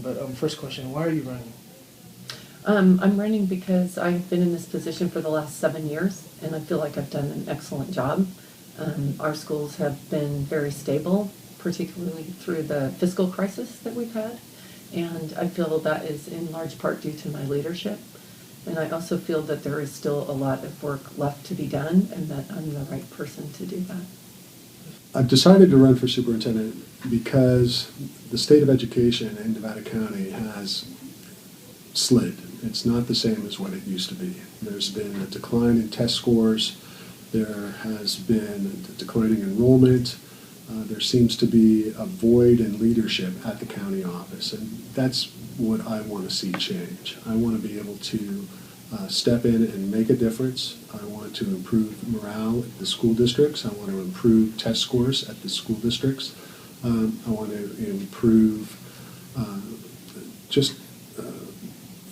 But first question, why are you running? I'm running because I've been in this position for the last 7 years, and I feel like I've done an excellent job. Our schools have been very stable, particularly through the fiscal crisis that we've had, and I feel that is in large part due to my leadership. And I also feel that there is still a lot of work left to be done, and that I'm the right person to do that. I've decided to run for superintendent because the state of education in Nevada County has slid. It's not the same as what it used to be. There's been a decline in test scores. There has been a declining enrollment. There seems to be a void in leadership at the county office, and that's what I want to see change. I want to be able to step in and make a difference. I want to improve morale at the school districts. I want to improve test scores at the school districts. I want to improve just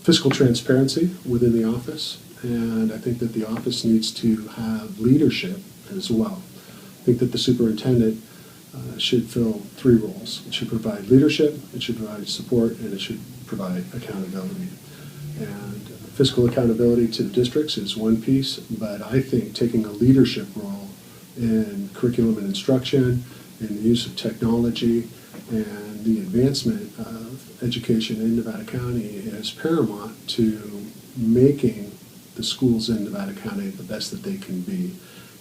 fiscal transparency within the office, and I think that the office needs to have leadership as well. I think that the superintendent should fill three roles. It should provide leadership, it should provide support, and it should provide accountability. And fiscal accountability to the districts is one piece, but I think taking a leadership role in curriculum and instruction, in the use of technology, and the advancement of education in Nevada County is paramount to making the schools in Nevada County the best that they can be.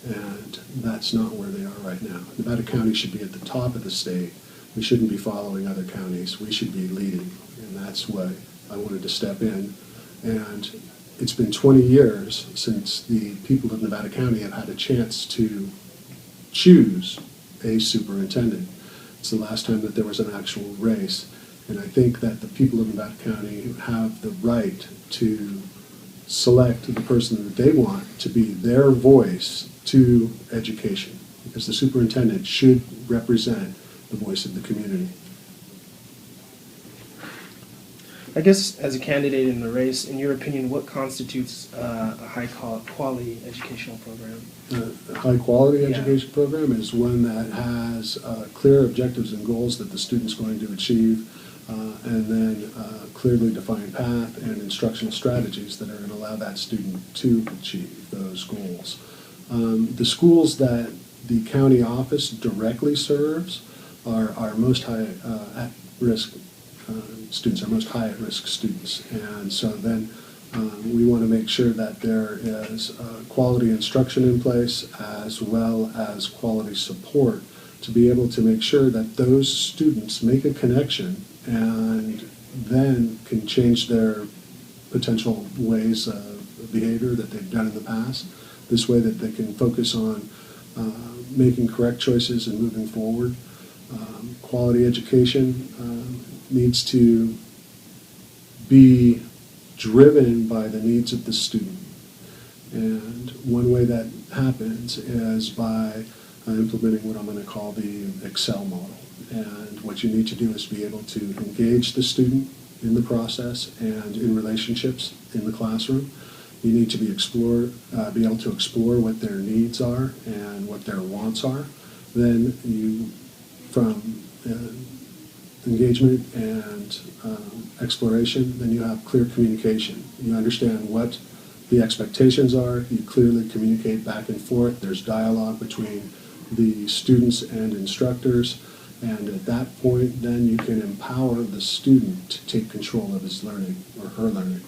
And that's not where they are right now. Nevada County should be at the top of the state. We shouldn't be following other counties. We should be leading. And that's why I wanted to step in. And it's been 20 years since the people of Nevada County have had a chance to choose a superintendent. It's the last time that there was an actual race. And I think that the people of Nevada County have the right to select the person that they want to be their voice to education, because the superintendent should represent the voice of the community. I guess as a candidate in the race, in your opinion, what constitutes a high-quality educational program? A high-quality education program is one that has clear objectives and goals that the student's going to achieve, and then a clearly defined path and instructional strategies that are going to allow that student to achieve those goals. The schools that the county office directly serves are our most high at-risk students, our most high at-risk students. And so then we want to make sure that there is quality instruction in place as well as quality support to be able to make sure that those students make a connection and then can change their potential ways of behavior that they've done in the past. This way that they can focus on making correct choices and moving forward. Quality education needs to be driven by the needs of the student. And one way that happens is by implementing what I'm going to call the Excel model. And what you need to do is be able to engage the student in the process and in relationships in the classroom. You need to be able to explore what their needs are and what their wants are. Then you, from engagement and exploration, then you have clear communication. You understand what the expectations are. You clearly communicate back and forth. There's dialogue between the students and instructors. And at that point, then you can empower the student to take control of his learning or her learning.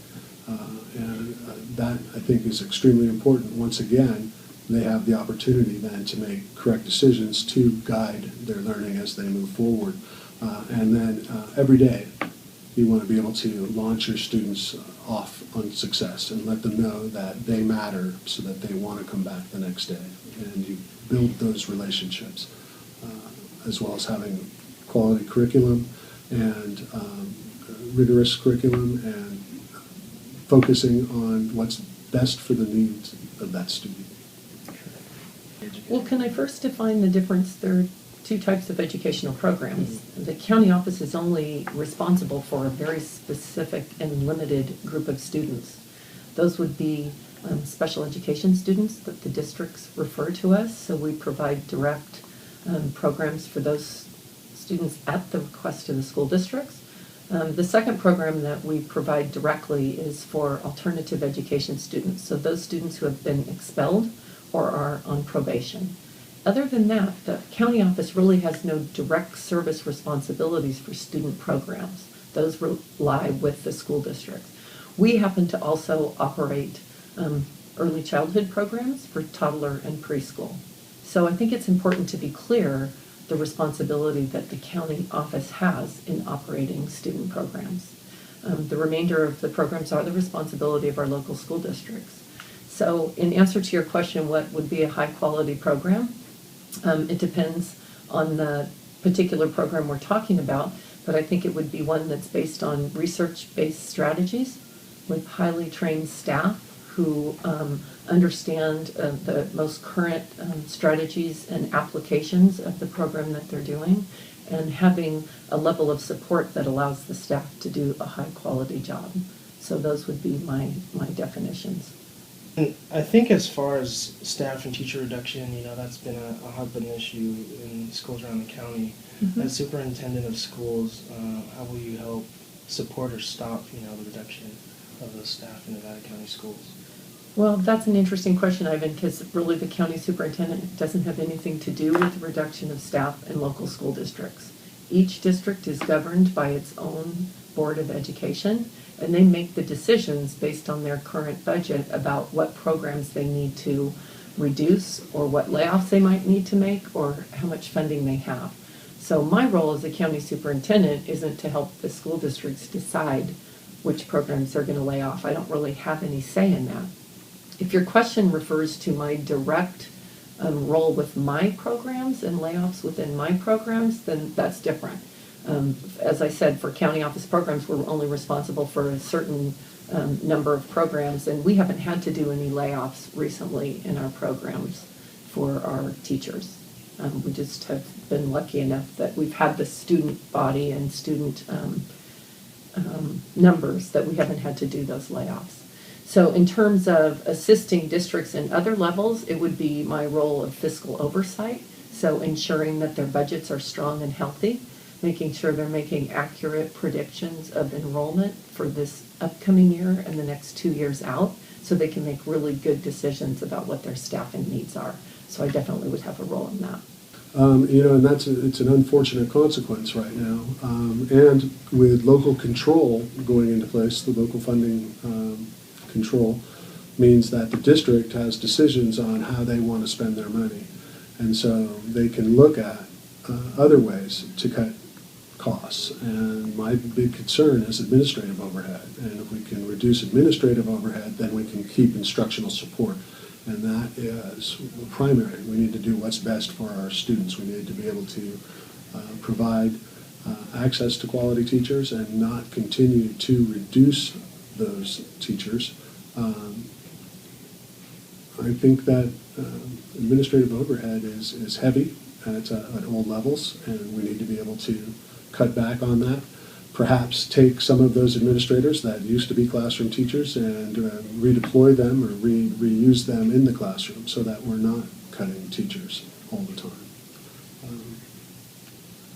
That, I think, is extremely important. Once again, they have the opportunity then to make correct decisions to guide their learning as they move forward. And then every day, you want to be able to launch your students off on success and let them know that they matter so that they want to come back the next day. And you build those relationships, as well as having quality curriculum and rigorous curriculum and focusing on what's best for the needs of that student. Well, can I first define the difference? There are two types of educational programs. The county office is only responsible for a very specific and limited group of students. Those would be special education students that the districts refer to us, so we provide direct programs for those students at the request of the school districts. The second program that we provide directly is for alternative education students, so those students who have been expelled or are on probation. Other than that, the county office really has no direct service responsibilities for student programs. Those lie with the school districts. We happen to also operate early childhood programs for toddler and preschool. So I think it's important to be clear the responsibility that the county office has in operating student programs. The remainder of the programs are the responsibility of our local school districts. So in answer to your question, what would be a high-quality program? It depends on the particular program we're talking about, but I think it would be one that's based on research-based strategies with highly trained staff who understand the most current strategies and applications of the program that they're doing, and having a level of support that allows the staff to do a high-quality job. So those would be my definitions. And I think as far as staff and teacher reduction, that's been a hot button issue in schools around the county. Mm-hmm. As superintendent of schools, how will you help support or stop, the reduction of those staff in Nevada County schools? Well, that's an interesting question, Ivan, because really the county superintendent doesn't have anything to do with the reduction of staff in local school districts. Each district is governed by its own board of education, and they make the decisions based on their current budget about what programs they need to reduce or what layoffs they might need to make or how much funding they have. So my role as a county superintendent isn't to help the school districts decide which programs they're going to lay off. I don't really have any say in that. If your question refers to my direct role with my programs and layoffs within my programs, then that's different. As I said, for county office programs, we're only responsible for a certain number of programs, and we haven't had to do any layoffs recently in our programs for our teachers. We just have been lucky enough that we've had the student body and student numbers that we haven't had to do those layoffs. So in terms of assisting districts in other levels, it would be my role of fiscal oversight, so ensuring that their budgets are strong and healthy, making sure they're making accurate predictions of enrollment for this upcoming year and the next 2 years out, so they can make really good decisions about what their staffing needs are. So I definitely would have a role in that. And it's an unfortunate consequence right now. And with local control going into place, the local funding control means that the district has decisions on how they want to spend their money. And so they can look at other ways to cut costs. And my big concern is administrative overhead. And if we can reduce administrative overhead, then we can keep instructional support. And that is primary. We need to do what's best for our students. We need to be able to provide access to quality teachers and not continue to reduce those teachers. I think that administrative overhead is heavy at all levels, and we need to be able to cut back on that. Perhaps take some of those administrators that used to be classroom teachers and redeploy them or reuse them in the classroom so that we're not cutting teachers all the time.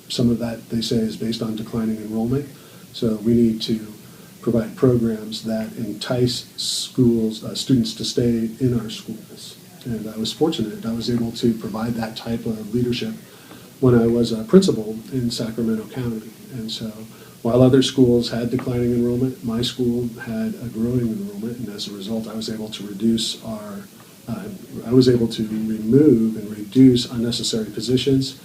Some of that, they say, is based on declining enrollment, so we need to provide programs that entice students to stay in our schools. And I was fortunate, I was able to provide that type of leadership when I was a principal in Sacramento County. And so while other schools had declining enrollment, my school had a growing enrollment, and as a result I was able to remove and reduce unnecessary positions,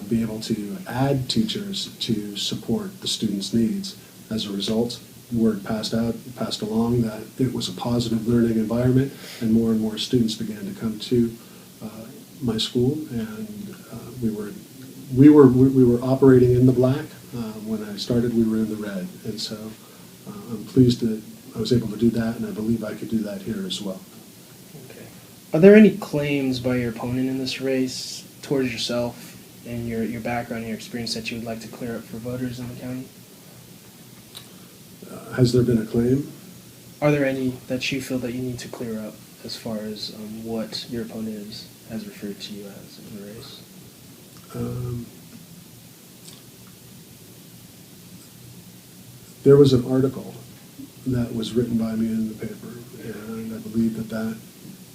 be able to add teachers to support the students' needs. As a result, word passed along that it was a positive learning environment, and more students began to come to my school, and we were operating in the black. When I started, we were in the red, and so I'm pleased that I was able to do that, and I believe I could do that here as well. Okay. Are there any claims by your opponent in this race towards yourself and your background and your experience that you would like to clear up for voters in the county? Has there been a claim? Are there any that you feel that you need to clear up as far as what your opponent has referred to you as in the race? There was an article that was written by me in the paper, and I believe that that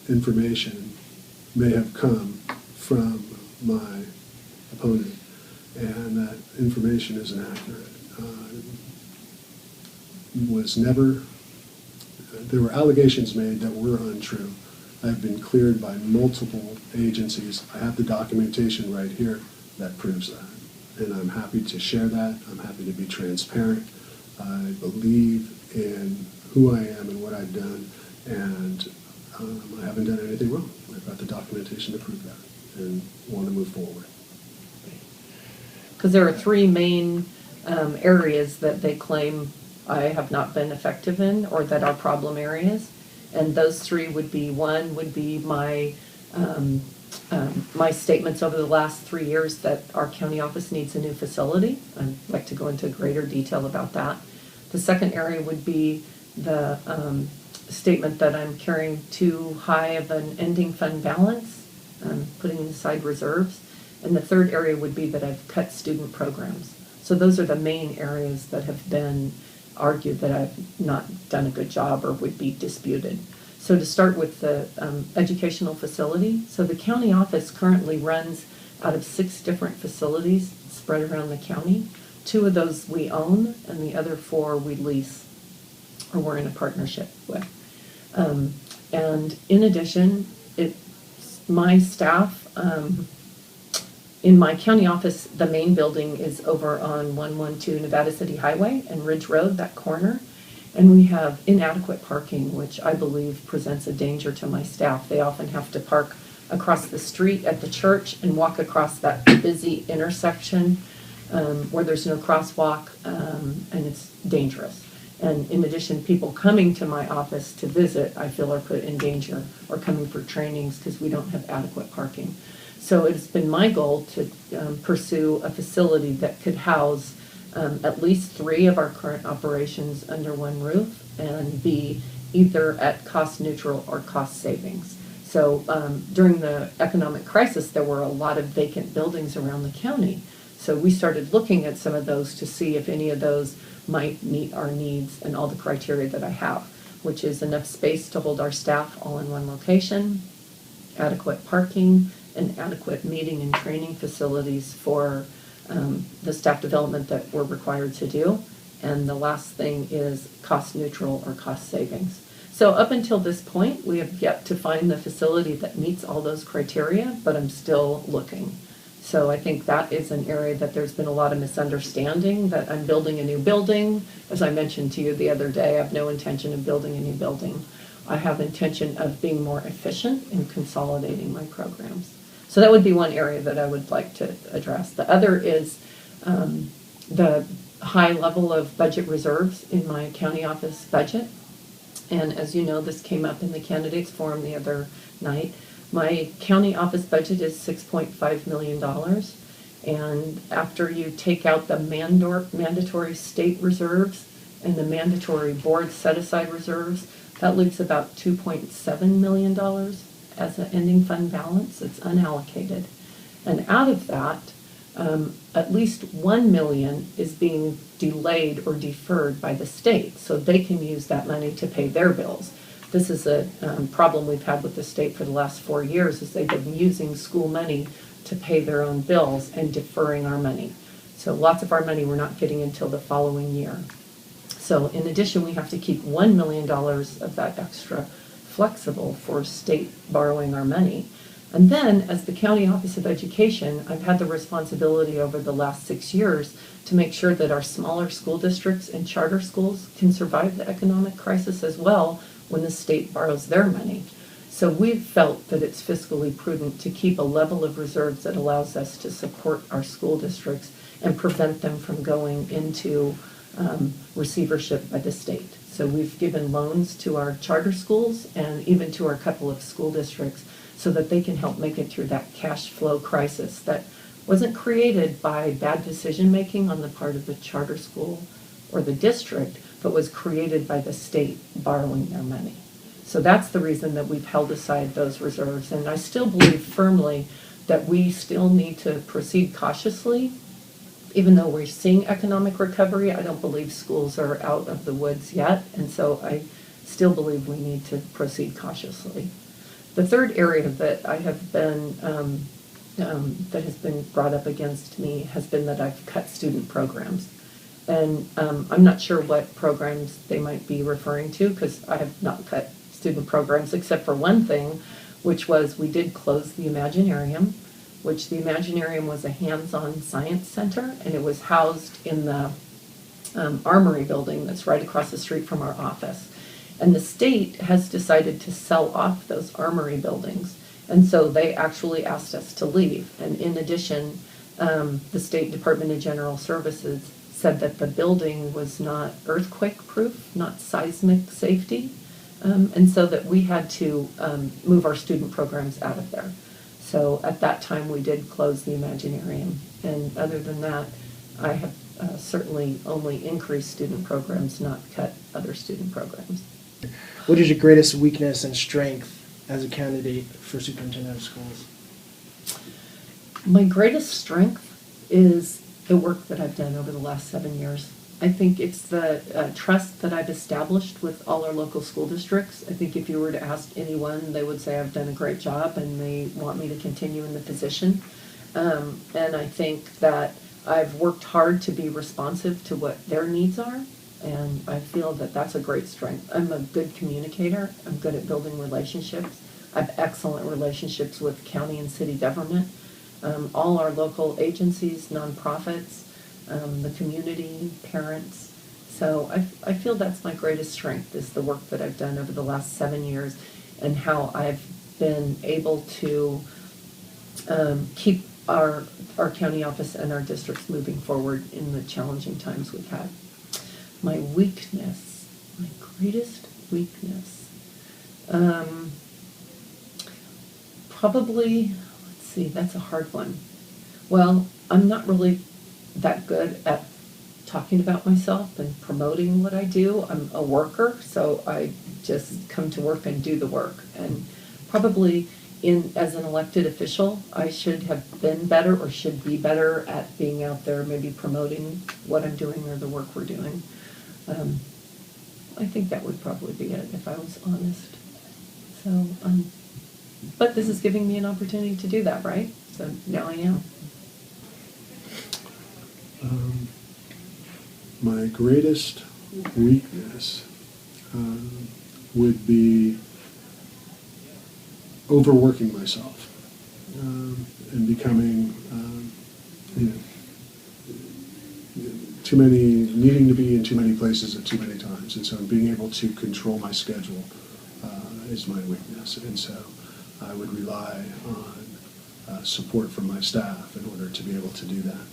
information may have come from my opponent, and that information is inaccurate. Was never, there were allegations made that were untrue. I've been cleared by multiple agencies. I have the documentation right here that proves that. And I'm happy to share that. I'm happy to be transparent. I believe in who I am and what I've done, and I haven't done anything wrong. I've got the documentation to prove that and want to move forward. Because there are three main areas that they claim I have not been effective in, or that are problem areas. And those three would be, one would be my my statements over the last 3 years that our county office needs a new facility. I'd like to go into greater detail about that. The second area would be the statement that I'm carrying too high of an ending fund balance, putting aside reserves. And the third area would be that I've cut student programs. So those are the main areas that have been argued that I've not done a good job or would be disputed. So to start with the educational facility, so the county office currently runs out of 6 different facilities spread around the county. 2 of those we own, and the other 4 we lease or we're in a partnership with. And in addition, my staff, in my county office, the main building is over on 112 Nevada City Highway and Ridge Road, that corner. And we have inadequate parking, which I believe presents a danger to my staff. They often have to park across the street at the church and walk across that busy intersection where there's no crosswalk, and it's dangerous. And in addition, people coming to my office to visit, I feel, are put in danger, or coming for trainings because we don't have adequate parking. So it's been my goal to pursue a facility that could house at least 3 of our current operations under one roof and be either at cost neutral or cost savings. So during the economic crisis, there were a lot of vacant buildings around the county. So we started looking at some of those to see if any of those might meet our needs and all the criteria that I have, which is enough space to hold our staff all in one location, adequate parking, and adequate meeting and training facilities for the staff development that we're required to do. And the last thing is cost neutral or cost savings. So up until this point, we have yet to find the facility that meets all those criteria, but I'm still looking. So I think that is an area that there's been a lot of misunderstanding, that I'm building a new building. As I mentioned to you the other day, I have no intention of building a new building. I have intention of being more efficient in consolidating my programs. So that would be one area that I would like to address. The other is the high level of budget reserves in my county office budget. And as you know, this came up in the candidates forum the other night. My county office budget is $6.5 million. And after you take out the mandatory state reserves and the mandatory board set-aside reserves, that leaves about $2.7 million as an ending fund balance. It's unallocated. And out of that, at least $1 million is being delayed or deferred by the state, so they can use that money to pay their bills. This is a problem we've had with the state for the last 4 years, is they've been using school money to pay their own bills and deferring our money. So lots of our money we're not getting until the following year. So in addition, we have to keep $1 million of that extra flexible for state borrowing our money. And then, as the County Office of Education, I've had the responsibility over the last 6 years to make sure that our smaller school districts and charter schools can survive the economic crisis as well when the state borrows their money. So we've felt that it's fiscally prudent to keep a level of reserves that allows us to support our school districts and prevent them from going into receivership by the state. So we've given loans to our charter schools and even to our couple of school districts so that they can help make it through that cash flow crisis that wasn't created by bad decision making on the part of the charter school or the district, but was created by the state borrowing their money. So that's the reason that we've held aside those reserves. And I still believe firmly that we still need to proceed cautiously even though we're seeing economic recovery, I don't believe schools are out of the woods yet, and so I still believe we need to proceed cautiously. The third area that I have been, that has been brought up against me has been that I've cut student programs. And I'm not sure what programs they might be referring to, because I have not cut student programs except for one thing, which was we did close the Imaginarium, which the Imaginarium was a hands-on science center, and it was housed in the Armory building that's right across the street from our office. And the state has decided to sell off those Armory buildings, and so they actually asked us to leave. And in addition, the State Department of General Services said that the building was not earthquake-proof, not seismic safety, and so that we had to move our student programs out of there. So at that time, we did close the Imaginarium. And other than that, I have certainly only increased student programs, not cut other student programs. What is your greatest weakness and strength as a candidate for superintendent of schools? My greatest strength is the work that I've done over the last 7 years. I think it's the trust that I've established with all our local school districts. I think if you were to ask anyone, they would say I've done a great job and they want me to continue in the position. And I think that I've worked hard to be responsive to what their needs are, and I feel that that's a great strength. I'm a good communicator. I'm good at building relationships. I have excellent relationships with county and city government, all our local agencies, nonprofits, the community, parents. So I feel that's my greatest strength, is the work that I've done over the last 7 years and how I've been able to keep our county office and our districts moving forward in the challenging times we've had. My weakness, my greatest weakness, probably, let's see, that's a hard one. Well, I'm not really that good at talking about myself and promoting what I do. I'm a worker, so I just come to work and do the work. And probably as an elected official, I should have been better or should be better at being out there, maybe promoting what I'm doing or the work we're doing. I think that would probably be it if I was honest. So, but this is giving me an opportunity to do that, right? So now I am. My greatest weakness would be overworking myself and becoming, needing to be in too many places at too many times. And so being able to control my schedule is my weakness. And so I would rely on support from my staff in order to be able to do that.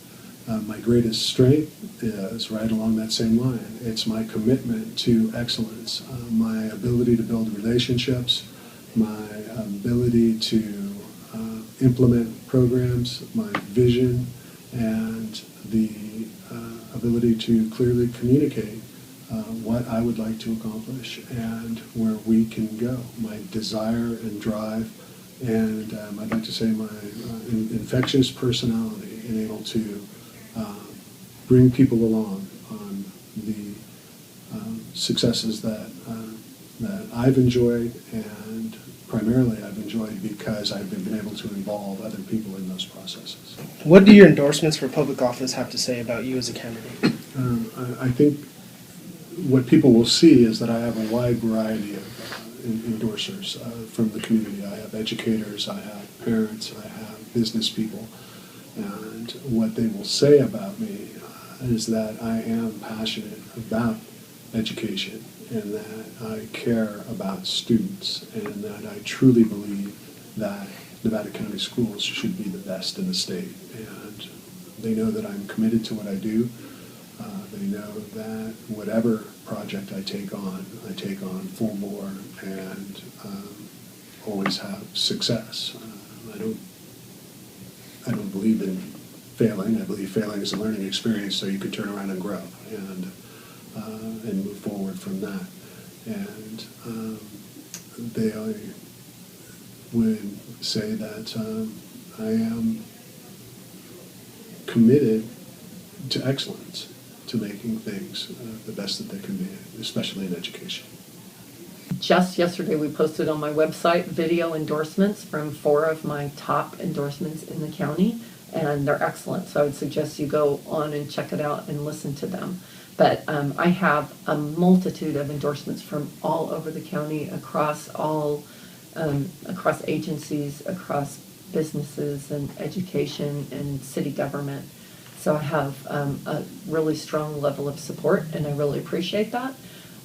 My greatest strength is right along that same line. It's my commitment to excellence, my ability to build relationships, my ability to implement programs, my vision, and the ability to clearly communicate what I would like to accomplish and where we can go. My desire and drive, and I'd like to say my infectious personality, and able to bring people along on the successes that I've enjoyed, and primarily I've enjoyed because I've been able to involve other people in those processes. What do your endorsements for public office have to say about you as a candidate? I think what people will see is that I have a wide variety of endorsers from the community. I have educators, I have parents, I have business people, and what they will say about me is that I am passionate about education, and that I care about students, and that I truly believe that Nevada County Schools should be the best in the state. And they know that I'm committed to what I do. They know that whatever project I take on full bore and always have success. I don't believe in failing. I believe failing is a learning experience, so you can turn around and grow and move forward from that. And they would say that I am committed to excellence, to making things the best that they can be, especially in education. Just yesterday, we posted on my website video endorsements from 4 of my top endorsements in the county, and they're excellent. So I would suggest you go on and check it out and listen to them. But I have a multitude of endorsements from all over the county, across across agencies, across businesses and education and city government. So I have a really strong level of support, and I really appreciate that.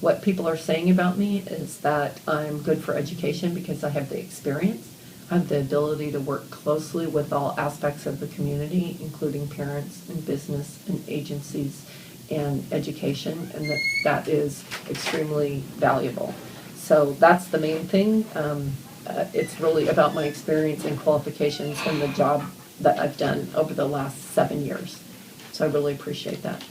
What people are saying about me is that I'm good for education because I have the experience. I have the ability to work closely with all aspects of the community, including parents and business and agencies and education, and that is extremely valuable. So that's the main thing. It's really about my experience and qualifications and the job that I've done over the last 7 years. So I really appreciate that.